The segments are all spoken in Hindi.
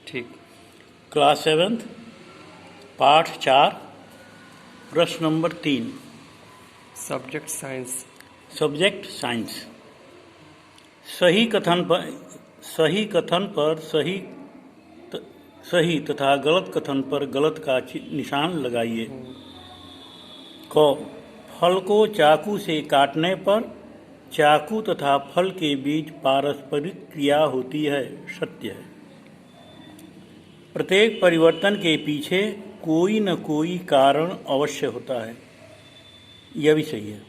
ठीक। क्लास 7 पाठ 4 प्रश्न number 3 subject science. Subject science. सही कथन पर सही तथा गलत कथन पर गलत का निशान लगाइए। क फल को चाकू से काटने पर चाकू तथा फल के बीच पारस्परिक क्रिया होती है, सत्य है। प्रत्येक परिवर्तन के पीछे कोई न कोई कारण अवश्य होता है, यह भी सही है।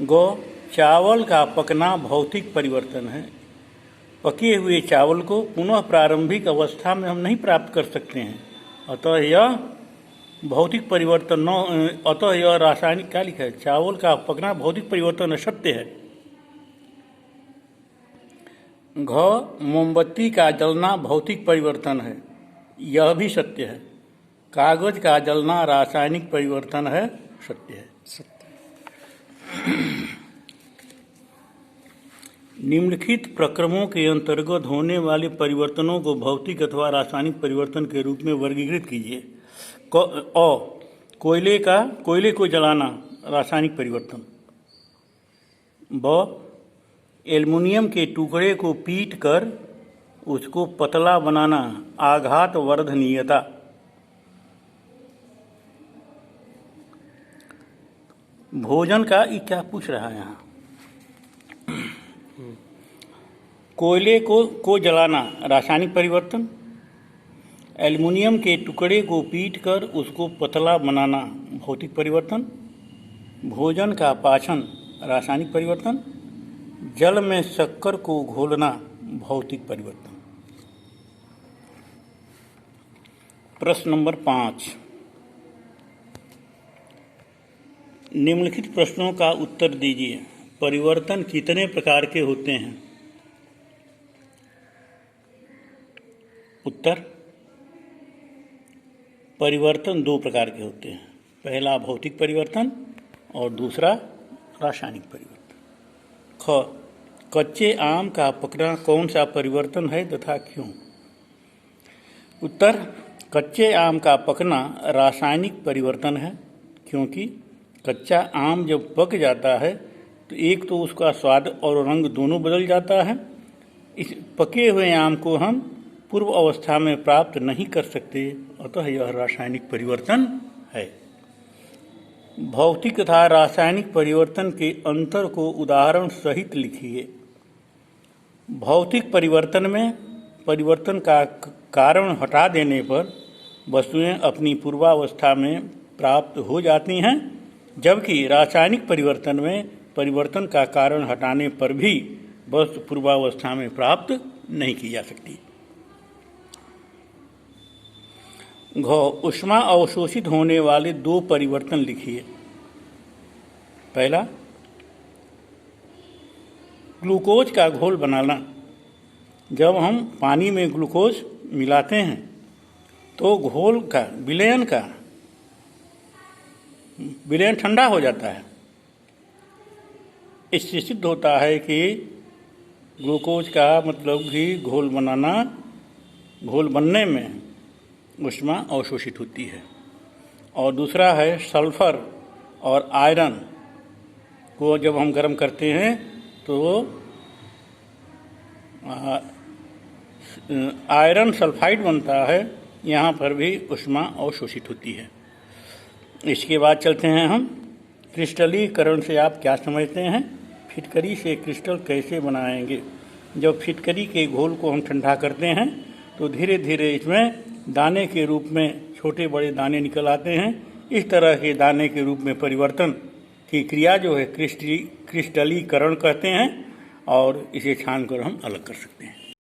गौ चावल का पकना भौतिक परिवर्तन है। पके हुए चावल को पुनः प्रारंभिक अवस्था में हम नहीं प्राप्त कर सकते हैं, अतः यह भौतिक परिवर्तन न, अतः यह रासायनिक क्या लिखा है, चावल का पकना भौतिक परिवर्तन सत्य है। घ मोमबत्ती का जलना भौतिक परिवर्तन है, यह भी सत्य है। कागज का जलना रासायनिक परिवर्तन है, सत्य है। निम्नलिखित प्रक्रमों के अंतर्गत होने वाले परिवर्तनों को भौतिक अथवा रासायनिक परिवर्तन के रूप में वर्गीकृत कीजिए। कोयले को जलाना रासायनिक परिवर्तन। ब एल्युमिनियम के टुकड़े को पीट कर उसको पतला बनाना आघात वर्धनीयता। भोजन का ये क्या पूछ रहा है यहाँ, कोयले को जलाना रासायनिक परिवर्तन, एल्युमिनियम के टुकड़े को पीट कर उसको पतला बनाना भौतिक परिवर्तन, भोजन का पाचन रासायनिक परिवर्तन, जल में शक्कर को घोलना भौतिक परिवर्तन। प्रश्न नंबर 5। निम्नलिखित प्रश्नों का उत्तर दीजिए। परिवर्तन कितने प्रकार के होते हैं? उत्तर, परिवर्तन 2 प्रकार के होते हैं। पहला भौतिक परिवर्तन और दूसरा रासायनिक परिवर्तन। ख कच्चे आम का पकना कौन सा परिवर्तन है तथा क्यों? उत्तर, कच्चे आम का पकना रासायनिक परिवर्तन है, क्योंकि कच्चा आम जब पक जाता है तो एक तो उसका स्वाद और रंग दोनों बदल जाता है। इस पके हुए आम को हम पूर्व अवस्था में प्राप्त नहीं कर सकते, अतः यह रासायनिक परिवर्तन है। भौतिक तथा रासायनिक परिवर्तन के अंतर को उदाहरण सहित लिखिए। भौतिक परिवर्तन में परिवर्तन का कारण हटा देने पर वस्तुएं अपनी पूर्वावस्था में प्राप्त हो जाती हैं, जबकि रासायनिक परिवर्तन में परिवर्तन का कारण हटाने पर भी वस्तु पूर्वावस्था में प्राप्त नहीं की जा सकती। घ ऊष्मा अवशोषित होने वाले 2 परिवर्तन लिखिए। पहला, ग्लूकोज का घोल बनाना। जब हम पानी में ग्लूकोज मिलाते हैं तो घोल का विलयन ठंडा हो जाता है। इससे सिद्ध होता है कि ग्लूकोज का मतलब भी घोल बनने में ऊष्मा अवशोषित होती है। और दूसरा है सल्फर और आयरन को जब हम गर्म करते हैं तो आयरन सल्फाइड बनता है, यहाँ पर भी ऊष्मा अवशोषित होती है। इसके बाद चलते हैं हम क्रिस्टलीकरण से आप क्या समझते हैं? फिटकरी से क्रिस्टल कैसे बनाएंगे? जब फिटकरी के घोल को हम ठंडा करते हैं तो धीरे धीरे इसमें दाने के रूप में छोटे बड़े दाने निकल आते हैं। इस तरह के दाने के रूप में परिवर्तन की क्रिया जो है क्रिस्टलीकरण कहते हैं, और इसे छानकर हम अलग कर सकते हैं।